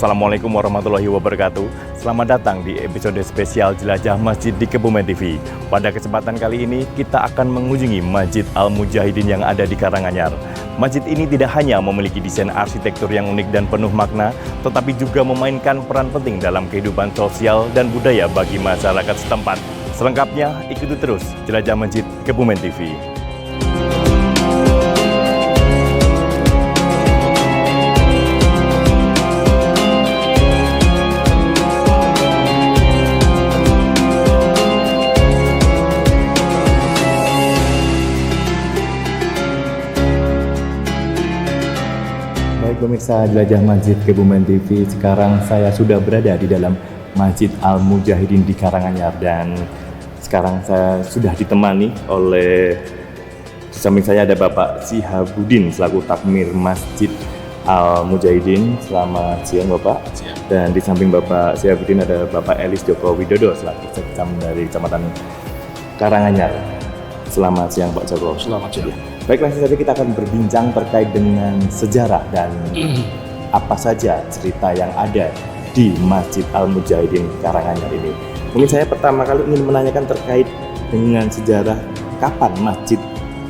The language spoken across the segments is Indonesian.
Assalamualaikum warahmatullahi wabarakatuh. Selamat datang di episode spesial Jelajah Masjid di Kebumen TV. Pada kesempatan kali ini kita akan mengunjungi Masjid Al-Mujahidin yang ada di Karanganyar. Masjid ini tidak hanya memiliki desain arsitektur yang unik dan penuh makna, tetapi juga memainkan peran penting dalam kehidupan sosial dan budaya bagi masyarakat setempat. Selengkapnya ikuti terus Jelajah Masjid Kebumen TV. Pemirsa Jelajah Masjid Kebumen TV, sekarang saya sudah berada di dalam Masjid Al-Mujahidin di Karanganyar dan sekarang saya sudah ditemani oleh, di samping saya ada Bapak Sihabudin selaku takmir Masjid Al-Mujahidin. Selamat siang Bapak. Siang. Dan di samping Bapak Sihabudin ada Bapak Elis Joko Widodo selaku sekcam dari Kecamatan Karanganyar. Selamat siang Pak Joko. Selamat siang. Baik, langsung saja kita akan berbincang terkait dengan sejarah dan apa saja cerita yang ada di Masjid Al-Mujahidin Karanganyar ini. Mungkin saya pertama kali ingin menanyakan terkait dengan sejarah kapan Masjid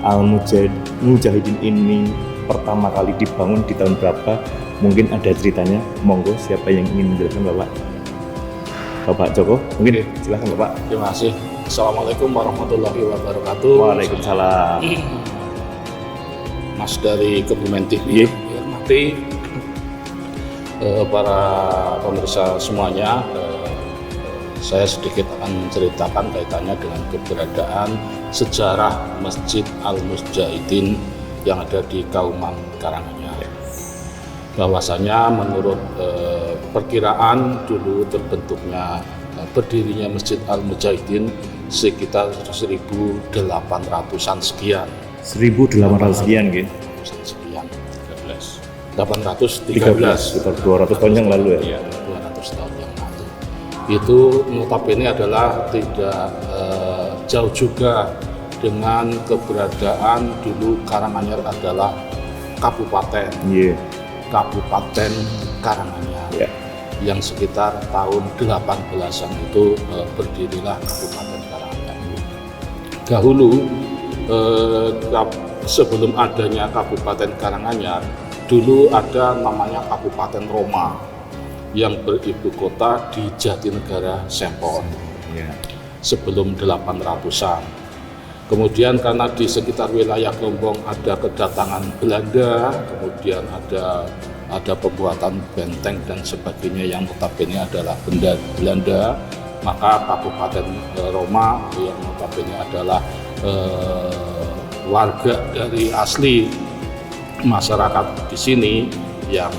Al-Mujahidin ini pertama kali dibangun, di tahun berapa? Mungkin ada ceritanya. Monggo, siapa yang ingin menjelaskan Bapak? Bapak Joko, mungkin silakan Bapak. Terima kasih. Assalamualaikum warahmatullahi wabarakatuh. Waalaikumsalam. Mas dari Kebumen TV, hormati para pemirsa semuanya. Saya sedikit akan menceritakan kaitannya dengan keberadaan sejarah Masjid Al-Mujahidin yang ada di Kauman Karanganyar. Bahwasanya menurut perkiraan dulu terbentuknya berdirinya Masjid Al-Mujahidin sekitar 1800-an sekian. 1800 sekian gitu. Sekian, 813, sekitar 200 tahun yang lalu ya. 200 tahun yang lalu. Itu notabene adalah tidak jauh juga dengan keberadaan dulu Karanganyar adalah kabupaten. Kabupaten Karanganyar. Yang sekitar tahun 18-an itu berdirilah Kabupaten Karanganyar. Dahulu sebelum adanya Kabupaten Karanganyar, dulu ada namanya Kabupaten Roma yang beribu kota di Jatinegara Sempon sebelum 800-an. Kemudian karena di sekitar wilayah Lombok ada kedatangan Belanda, kemudian ada pembuatan benteng dan sebagainya yang notabene adalah benda Belanda, maka Kabupaten Roma yang notabene adalah warga dari asli masyarakat di sini yang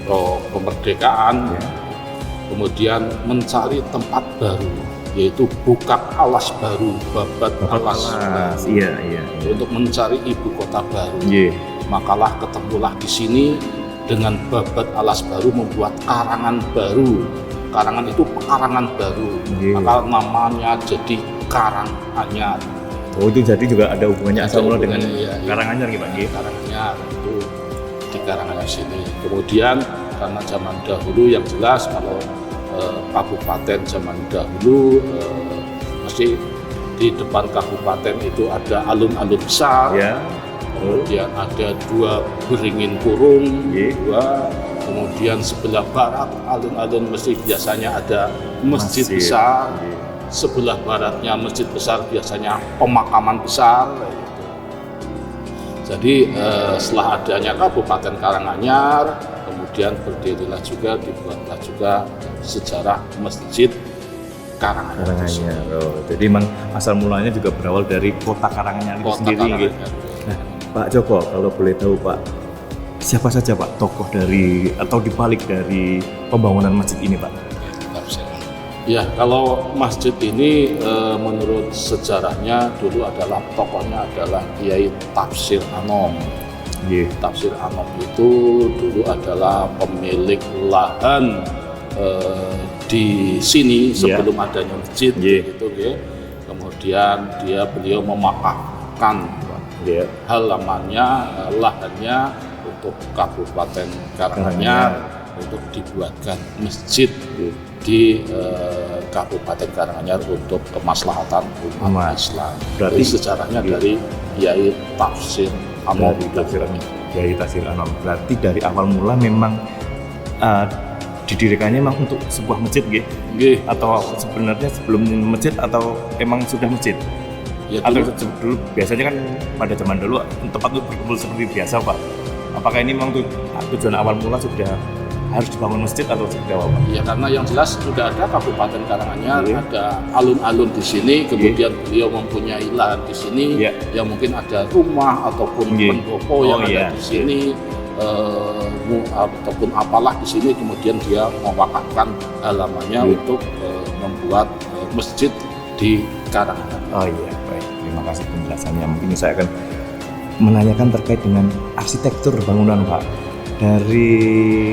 pro kemerdekaan, kemudian mencari tempat baru, yaitu buka alas baru, babat alas baru, untuk mencari ibu kota baru. Makalah ketemulah di sini dengan babat alas baru membuat karangan baru. Karangan itu pekarangan baru, maka namanya jadi Karanganyar. Oh, itu jadi juga ada hubungannya asal mula dengan Karanganyar gitu Pak? Karanganyar itu di Karanganyar sini. Kemudian karena zaman dahulu yang jelas kalau kabupaten zaman dahulu masih di depan kabupaten itu ada alun-alun besar. Kemudian ada 2 beringin kurung, kemudian sebelah barat alun-alun masjid biasanya ada masjid besar. Sebelah baratnya masjid besar biasanya pemakaman besar. Jadi setelah adanya Kabupaten Karanganyar, kemudian berdirilah juga, dibuatlah juga sejarah Masjid Karanganyar. Jadi memang asal mulanya juga berawal dari kota Karanganyar itu sendiri. Nah, Pak Joko, kalau boleh tahu Pak, siapa saja Pak tokoh dari atau dibalik dari pembangunan masjid ini Pak? Ya, kalau masjid ini menurut sejarahnya dulu adalah tokohnya adalah Kiai Tafsir Anom. Tafsir Anom itu dulu adalah pemilik lahan di sini sebelum adanya masjid, gitu. Kemudian beliau memakamkan halamannya, lahannya untuk Kabupaten Karanganyar. untuk dibuatkan masjid di Kabupaten Karanganyar untuk kemaslahatan umat Islam. Berarti sejarahnya dari Kiai Tafsir Anom. Kiai Tafsir Anom. Berarti dari awal mula memang didirikannya memang untuk sebuah masjid, atau sebenarnya sebelum masjid atau emang sudah masjid? Ya, atau dulu biasanya kan pada zaman dulu tempat untuk berkumpul seperti biasa, Pak. Apakah ini memang tujuan awal mula sudah harus dibangun masjid atau seperti apa, Pak? Ya, karena yang jelas sudah ada Kabupaten Karanganyar, ada alun-alun di sini, kemudian beliau mempunyai lahan di sini, yang mungkin ada rumah ataupun pendopo yang ada di sini, ataupun apalah di sini, kemudian dia mewakafkan halamannya untuk membuat masjid di Karanganyar. Oh iya, baik. Terima kasih penjelasannya. Mungkin saya akan menanyakan terkait dengan arsitektur bangunan, Pak. Dari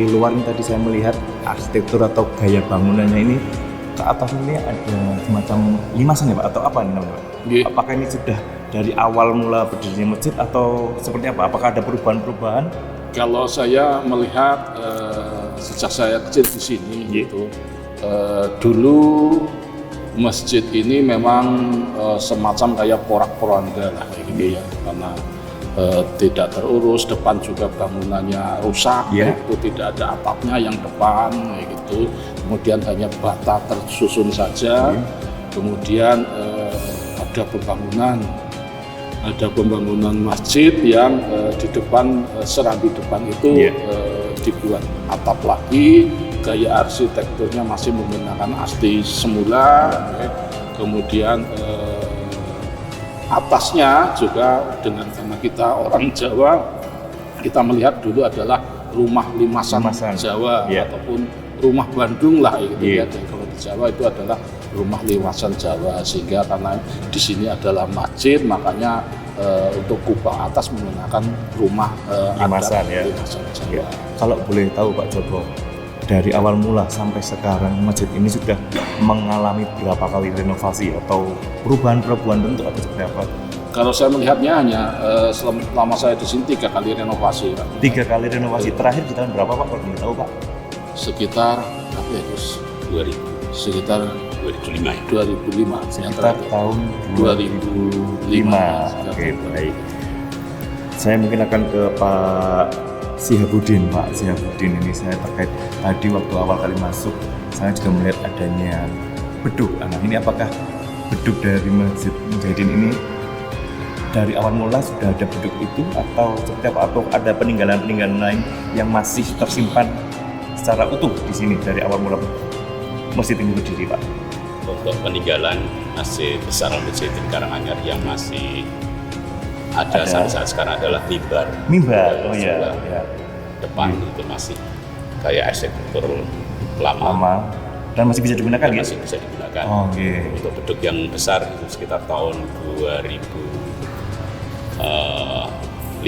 luar ini tadi saya melihat arsitektur atau gaya bangunannya ini, ke atas ini ada semacam limasan ya, Pak, atau apa ini namanya, Pak? Apakah ini sudah dari awal mula berdirinya masjid atau seperti apa? Apakah ada perubahan-perubahan? Kalau saya melihat sejak saya kecil di sini, dulu masjid ini memang semacam kayak porak-poranda lah, ya, karena tidak terurus, depan juga bangunannya rusak, itu tidak ada atapnya yang depan, gitu. Kemudian hanya bata tersusun saja. Kemudian ada pembangunan masjid yang di depan serambi depan itu dibuat atap lagi, gaya arsitekturnya masih menggunakan asti semula, kemudian atasnya juga dengan karena kita orang Jawa, kita melihat dulu adalah rumah limasan Jawa ataupun rumah Bandung lah, gitu ya. Dan kalau di Jawa itu adalah rumah limasan Jawa, sehingga karena di sini adalah masjid, makanya untuk kubah atas menggunakan rumah limasan Jawa. Kalau boleh tahu Pak Joko, dari awal mula sampai sekarang masjid ini sudah mengalami berapa kali renovasi atau perubahan-perubahan bentuk atau seperti apa? Kalau saya melihatnya hanya selama saya di sini 3 kali renovasi, Pak. 3 kali renovasi. Terakhir di tahun berapa, Pak? Kalau boleh tahu, Pak? Sekitar 2000. Sekitar 2005. 2005. Sekitar tahun 2005. Oke, baik. Saya mungkin akan ke Pak Sihabudin. Pak Sihabudin, ini saya terkait tadi waktu awal kali masuk, saya juga melihat adanya beduk. Nah, ini apakah beduk dari Masjid Mujahidin ini dari awal mula sudah ada beduk itu atau seperti apa? Atau ada peninggalan-peninggalan lain yang masih tersimpan secara utuh di sini dari awal mula masjid ini berdiri, Pak? Untuk peninggalan Masjid Besar Mujahidin Karanganyar yang masih ada sampai saat sekarang adalah mimbar. Oh iya. Depan itu masih kayak arsitektur lama dan masih bisa digunakan, masih bisa digunakan. Untuk beduk yang besar itu sekitar tahun 2015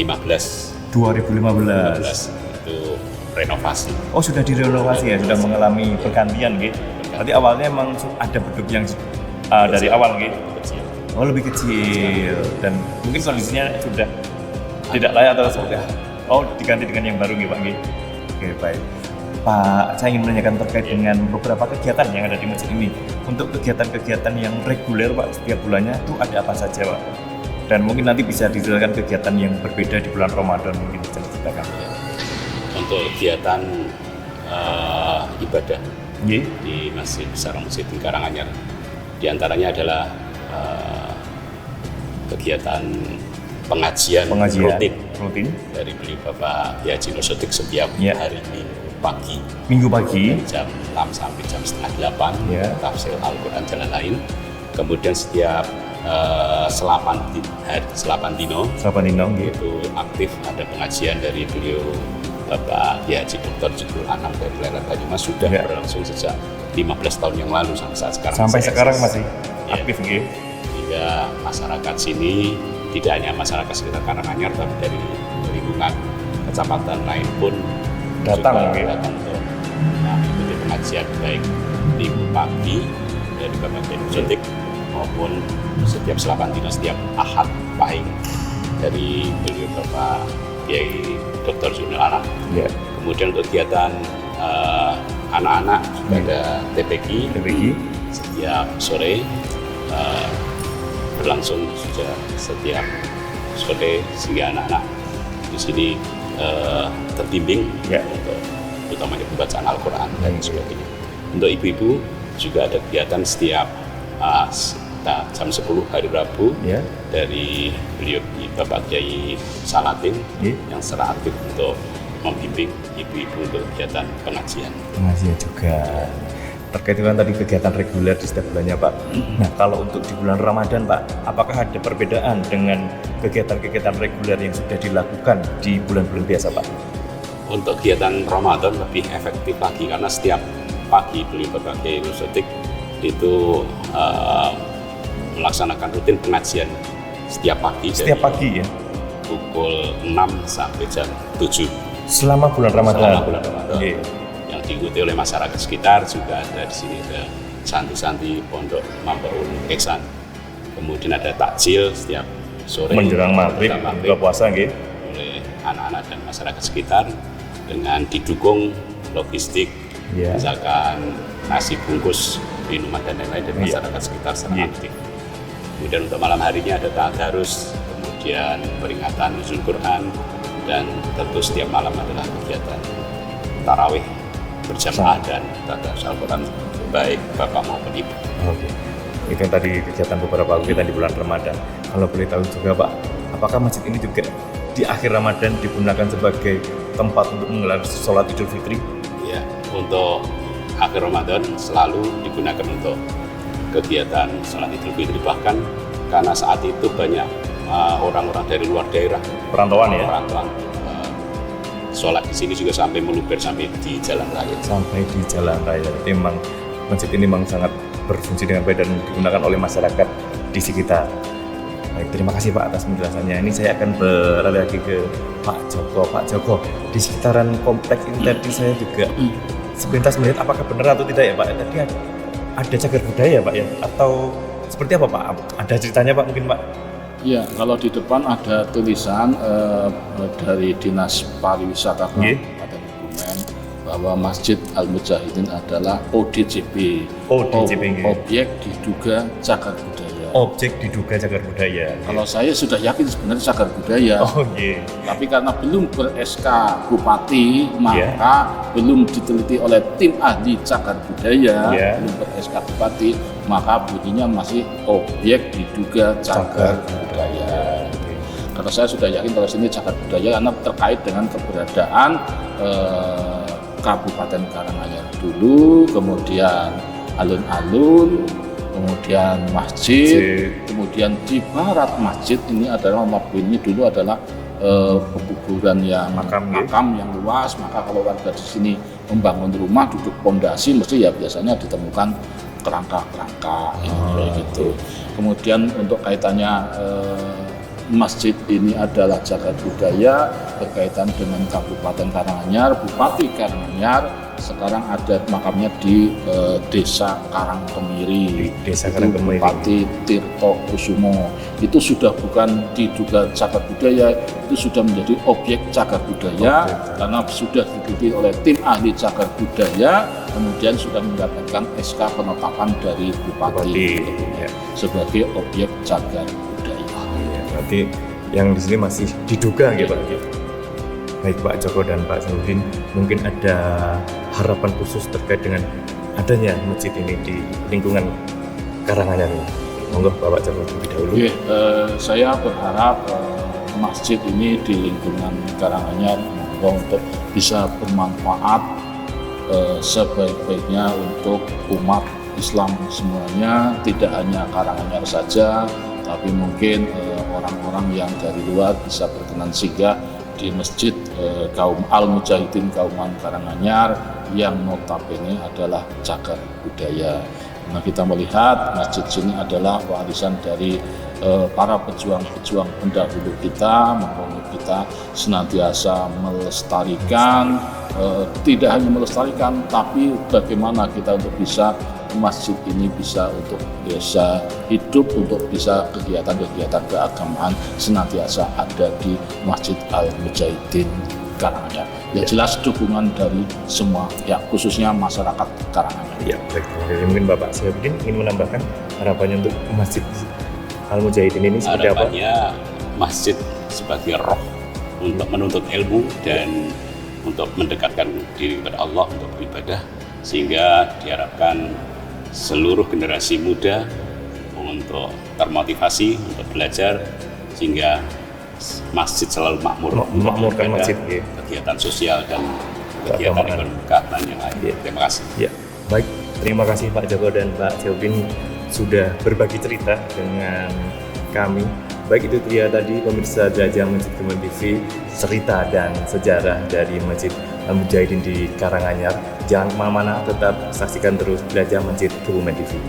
itu renovasi. Oh, sudah direnovasi ya, sudah mengalami pergantian gitu. Berarti awalnya emang ada beduk yang dari awal gitu. Oh, lebih kecil dan mungkin kondisinya sudah tidak layak atau seperti diganti dengan yang baru gitu, Pak. Oke, baik. Pak, saya ingin menanyakan terkait dengan beberapa kegiatan yang ada di masjid ini. Untuk kegiatan-kegiatan yang reguler, Pak, setiap bulannya itu ada apa saja, Pak? Dan mungkin nanti bisa dijelaskan kegiatan yang berbeda di bulan Ramadan, mungkin bisa diceritakan. Untuk kegiatan ibadah di Masjid Besar Mujahidin Karanganyar, di antaranya adalah kegiatan pengajian rutin dari beliau Bapak Kiai Haji Nur Sodik setiap hari Minggu pagi jam 6 sampai jam setengah 8 tafsir Al-Quran jalan lain. Kemudian setiap selapan dino itu aktif ada pengajian dari beliau Bapak Kiai Haji Dr. Jibril Anam dari Leran Banyumas, sudah berlangsung sejak 15 tahun yang lalu sampai saat sekarang. Sampai sekarang masih aktif gitu. Sehingga masyarakat sini, tidak hanya masyarakat sekitar Karanganyar, tapi dari lingkungan kecamatan lain pun datang untuk mengikuti pengajian, baik minggu pagi dari Bapak Kiai Sodik maupun setiap selapan dinas, setiap Ahad Pahing dari beliau Bapak Kiai Dr. Jibril Anam. Kemudian untuk kegiatan anak-anak pada TPQ setiap sore, berlangsung sudah setiap sore, sehingga anak-anak di sini terbimbing untuk utamanya pembacaan Al-Quran dan sebagainya. Untuk ibu-ibu juga ada kegiatan setiap jam 10 hari Rabu dari beliau Bapak Kiai Salatin yang secara aktif untuk membimbing ibu-ibu untuk kegiatan pengajian. Pengajian juga. Terkait dengan tadi kegiatan reguler di setiap bulannya Pak. Nah kalau untuk di bulan Ramadan Pak, apakah ada perbedaan dengan kegiatan-kegiatan reguler yang sudah dilakukan di bulan-bulan biasa Pak? Untuk kegiatan Ramadan lebih efektif lagi karena setiap pagi beliau Bapak Kiai Nusotik itu melaksanakan rutin pengajian setiap pagi. Setiap pagi ya? Pukul 6 sampai jam 7. Selama bulan Ramadan? Selama bulan Ramadan. Yang diikuti oleh masyarakat sekitar, juga ada di sini ada santri-santri Pondok Mambaul Ihsan. Kemudian ada takjil setiap sore menjelang maghrib, buka puasa oleh anak-anak dan masyarakat sekitar dengan didukung logistik, misalkan nasi bungkus, minuman dan lain-lain dari masyarakat sekitar secara aktif. Kemudian untuk malam harinya ada tadarus, kemudian peringatan nuzul Quran, dan tentu setiap malam adalah kegiatan tarawih berjamaah dan tadarus Al-Quran baik bapak maupun ibu. Oke. Itu yang tadi kegiatan beberapa kegiatan di bulan Ramadan. Kalau boleh tahu juga Pak, apakah masjid ini juga di akhir Ramadan digunakan sebagai tempat untuk menggelar sholat Idul Fitri? Ya, untuk akhir Ramadan selalu digunakan untuk kegiatan sholat Idul Fitri, bahkan karena saat itu banyak orang-orang dari luar daerah perantauan sholat di sini juga sampai meluber sampai di jalan raya. Sampai di jalan raya. Jadi memang masjid ini memang sangat berfungsi dengan baik dan digunakan oleh masyarakat di sekitar. Baik, terima kasih Pak atas penjelasannya. Ini saya akan beralih lagi ke Pak Joko. Pak Joko, di sekitaran kompleks ini tadi saya juga sepintas melihat apakah benar atau tidak ya Pak. Tadi ada cagar budaya Pak ya? Atau seperti apa Pak? Ada ceritanya Pak mungkin Pak? Ya, kalau di depan ada tulisan dari Dinas Pariwisata Kabupaten Kebumen bahwa Masjid Al-Mujahidin adalah ODCB, objek diduga cagar budaya. Objek diduga cagar budaya. Kalau saya sudah yakin sebenarnya cagar budaya. Tapi karena belum ber-SK Bupati, maka belum diteliti oleh tim ahli cagar budaya, belum ber-SK Bupati, maka bunyinya masih objek diduga cagar budaya. Karena saya sudah yakin kalau sini cagar budaya karena terkait dengan keberadaan Kabupaten Karanganyar dulu, kemudian alun-alun, kemudian masjid, kemudian di barat masjid ini adalah ini dulu adalah pekuburan yang makam yang luas. Maka kalau warga di sini membangun rumah duduk pondasi mesti ya biasanya ditemukan kerangka-kerangka gitu. Kemudian untuk kaitannya masjid ini adalah cagar budaya berkaitan dengan Kabupaten Karanganyar, Bupati Karanganyar sekarang ada makamnya di Desa Karangkemiri. Bupati Tirto Kusumo itu sudah bukan diduga cagar budaya, itu sudah menjadi objek cagar budaya karena sudah diteliti oleh tim ahli cagar budaya, kemudian sudah mendapatkan SK penetapan dari Bupati sebagai objek cagar budaya. Berarti yang di sini masih diduga gitu Pak. Baik Pak Joko dan Pak Saudin, mungkin ada harapan khusus terkait dengan adanya masjid ini di lingkungan Karanganyar ini. Monggo Bapak Joko terlebih dahulu. Saya berharap masjid ini di lingkungan Karanganyar untuk bisa bermanfaat sebaik-baiknya untuk umat Islam semuanya, tidak hanya Karanganyar saja, tapi mungkin orang-orang yang dari luar bisa berkenan singgah di masjid kaum Al-Mujahidin Kauman Karanganyar yang notabene adalah cagar budaya. Nah, kita melihat masjid sini adalah warisan dari para pejuang-pejuang pendahulu kita, maupun kita senantiasa melestarikan, tidak hanya melestarikan, tapi bagaimana kita untuk bisa masjid ini bisa untuk bisa hidup, untuk bisa kegiatan-kegiatan keagamaan senantiasa ada di Masjid Al-Mujahidin Karanganyar. Ya jelas dukungan dari semua ya khususnya masyarakat Karanganyar. Ya, baik. Jadi mungkin Bapak Syafruddin ingin menambahkan harapannya untuk Masjid Al-Mujahidin ini seperti apa? Harapannya masjid sebagai roh untuk menuntut ilmu dan untuk mendekatkan diri kepada Allah untuk beribadah, sehingga diharapkan seluruh generasi muda untuk termotivasi untuk belajar, sehingga masjid selalu makmur, memakmurkan masjid, kegiatan sosial dan kegiatan keagamaan yang lain. Terima kasih. Ya, baik. Terima kasih Pak Joko dan Pak Syafruddin sudah berbagi cerita dengan kami. Baik, itu dia tadi pemirsa Jelajah Masjid Kebumen TV, cerita dan sejarah dari Masjid Al-Mujahidin di Karanganyar. Jangan kemana-mana, tetap saksikan terus Jelajah Masjid Kebumen TV.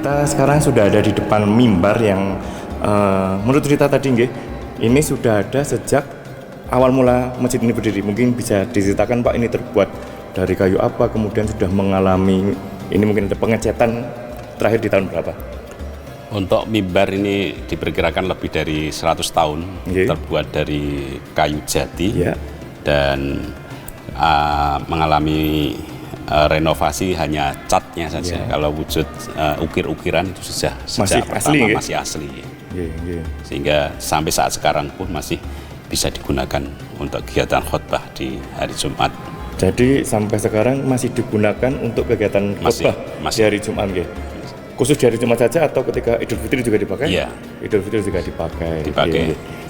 Kita sekarang sudah ada di depan mimbar yang menurut cerita tadi nggih, ini sudah ada sejak awal mula masjid ini berdiri. Mungkin bisa diceritakan Pak, ini terbuat dari kayu apa, kemudian sudah mengalami ini mungkin ada pengecetan terakhir di tahun berapa? Untuk mimbar ini diperkirakan lebih dari 100 tahun, terbuat dari kayu jati dan mengalami renovasi hanya catnya saja. Kalau wujud ukir-ukiran itu sejak pertama masih asli. Sehingga sampai saat sekarang pun masih bisa digunakan untuk kegiatan khutbah di hari Jumat. Jadi sampai sekarang masih digunakan untuk kegiatan khutbah di hari Jumat, khusus di hari Jumat saja atau ketika Idul Fitri juga dipakai? Iya. Idul Fitri juga dipakai.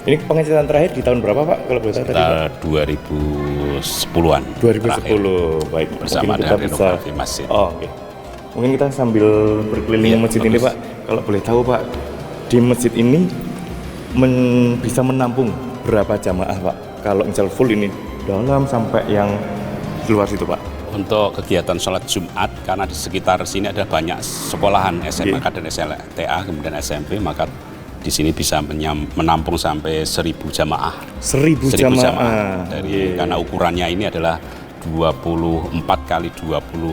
Ini pengecetan terakhir di tahun berapa Pak? Kalau boleh tahu tadi? 2010-an. 2010, baik. Bersama dengan renovasi masjid. Mungkin kita sambil berkeliling masjid ini Pak. Kalau boleh tahu Pak, di masjid ini bisa menampung berapa jamaah Pak? Kalau misal full ini dalam sampai yang luar situ Pak? Untuk kegiatan sholat Jumat, karena di sekitar sini ada banyak sekolahan SMK dan SLTA, kemudian SMP, maka di sini bisa menampung sampai 1.000 jamaah. 1.000 jamaah. Karena ukurannya ini adalah 24 kali 22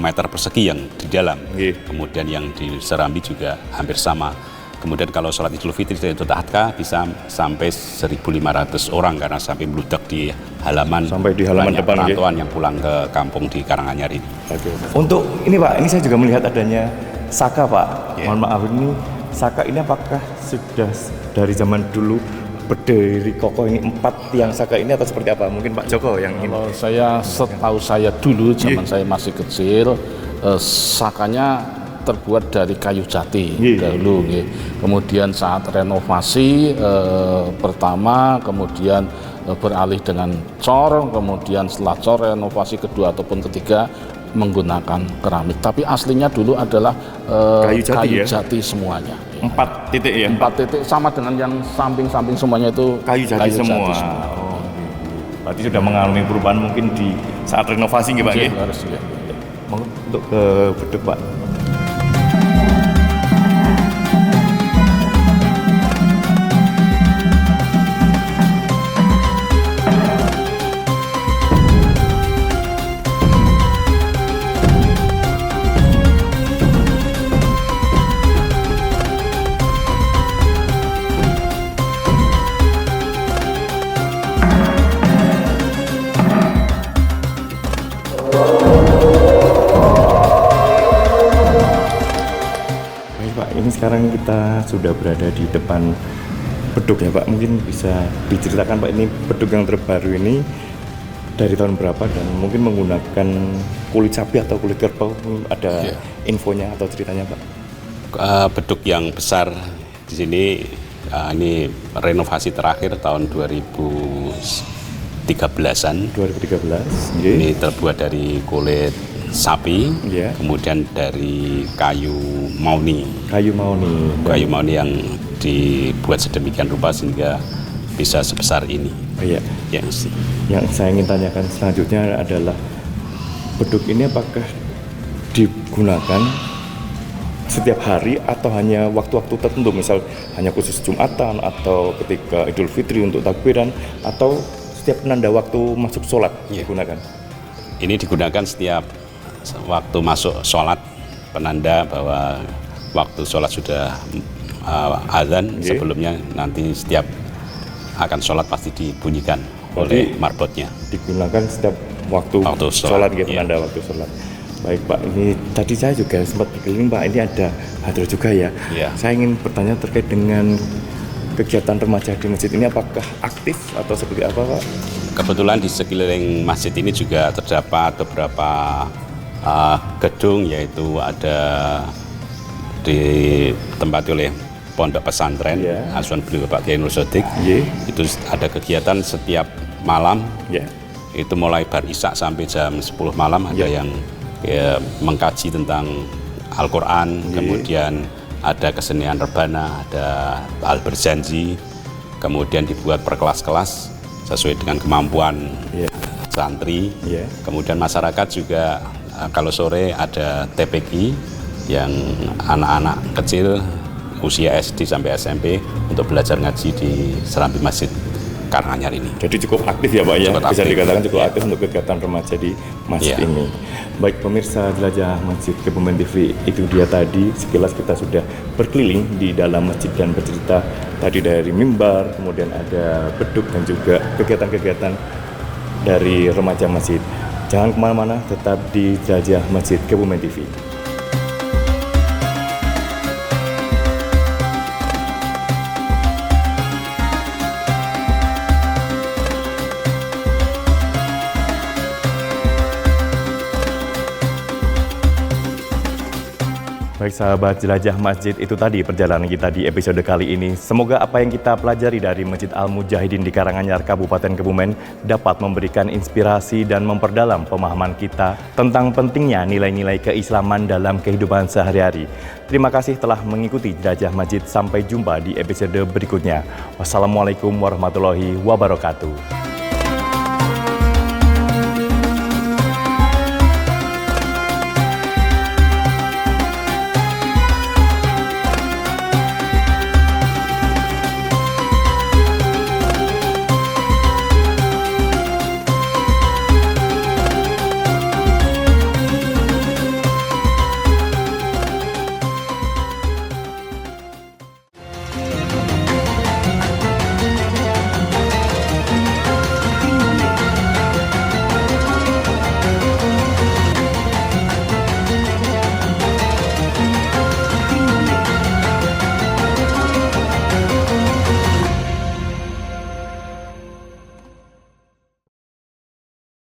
meter persegi yang di dalam. Kemudian yang di Serambi juga hampir sama. Kemudian kalau sholat Idul Fitri dan Idul Adha bisa sampai 1.500 orang karena sampai meludak di halaman. Sampai di halaman depan perantauan yang pulang ke kampung di Karanganyar ini. Untuk ini Pak, ini saya juga melihat adanya saka Pak. Mohon maaf, ini saka ini apakah sudah dari zaman dulu berdiri kokoh ini 4 tiang saka ini atau seperti apa? Mungkin Pak Joko yang ini. Kalau setahu saya dulu zaman saya masih kecil, sakanya terbuat dari kayu jati dahulu. Kemudian saat renovasi pertama, kemudian beralih dengan cor, kemudian setelah cor renovasi kedua ataupun ketiga menggunakan keramik. Tapi aslinya dulu adalah kayu jati semuanya. 4 titik ya? 4 titik sama dengan yang samping-samping semuanya itu kayu jati semua. Berarti sudah mengalami perubahan mungkin di saat renovasi nggih Pak? Harus ya. Untuk ke beduk Pak. Sekarang kita sudah berada di depan beduk ya Pak, mungkin bisa diceritakan Pak, ini beduk yang terbaru ini Dari tahun berapa dan mungkin menggunakan kulit sapi atau kulit kerbau, ada infonya atau ceritanya Pak? Beduk yang besar di sini ini renovasi terakhir tahun 2013-an. 2013. Ini terbuat dari kulit sapi, kemudian dari kayu mauni. Kayu mauni. Kayu mauni yang dibuat sedemikian rupa sehingga bisa sebesar ini. Iya. Yang saya ingin tanyakan selanjutnya adalah beduk ini apakah digunakan setiap hari atau hanya waktu-waktu tertentu, misal hanya khusus Jumatan atau ketika Idul Fitri untuk takbiran, atau setiap penanda waktu masuk sholat digunakan? Ini digunakan setiap waktu masuk sholat, penanda bahwa waktu sholat sudah azan. Sebelumnya nanti setiap akan sholat pasti dibunyikan oleh marbotnya. Digunakan setiap waktu sholat gitu, penanda waktu sholat. Baik Pak, ini tadi saya juga sempat berkeliling Pak, ini ada hadroh juga ya. Saya ingin bertanya terkait dengan kegiatan remaja di masjid ini, apakah aktif atau seperti apa Pak? Kebetulan di sekeliling masjid ini juga terdapat beberapa gedung, yaitu ada ditempati oleh pondok pesantren asuhan beliau Bapak Kiai Nur Sodik. Itu ada kegiatan setiap malam, itu mulai bar isya sampai jam 10 malam ada yang mengkaji tentang Al-Quran, kemudian ada kesenian rebana, ada hal berjanji, kemudian dibuat per kelas-kelas sesuai dengan kemampuan santri. Kemudian masyarakat juga kalau sore ada TPQ yang anak-anak kecil usia SD sampai SMP untuk belajar ngaji di Serambi Masjid Karanganyar ini. Jadi cukup aktif ya Pak ya, bisa dikatakan cukup aktif untuk kegiatan remaja di masjid ini. Baik pemirsa Jelajah Masjid Kebumen TV, itu dia tadi sekilas kita sudah berkeliling di dalam masjid dan bercerita tadi dari mimbar, kemudian ada beduk dan juga kegiatan-kegiatan dari remaja masjid. Jangan kemana-mana, tetap di Jelajah Masjid Kebumen TV. Baik sahabat Jelajah Masjid, itu tadi perjalanan kita di episode kali ini. Semoga apa yang kita pelajari dari Masjid Al-Mujahidin di Karanganyar, Kabupaten Kebumen dapat memberikan inspirasi dan memperdalam pemahaman kita tentang pentingnya nilai-nilai keislaman dalam kehidupan sehari-hari. Terima kasih telah mengikuti Jelajah Masjid. Sampai jumpa di episode berikutnya. Wassalamualaikum warahmatullahi wabarakatuh.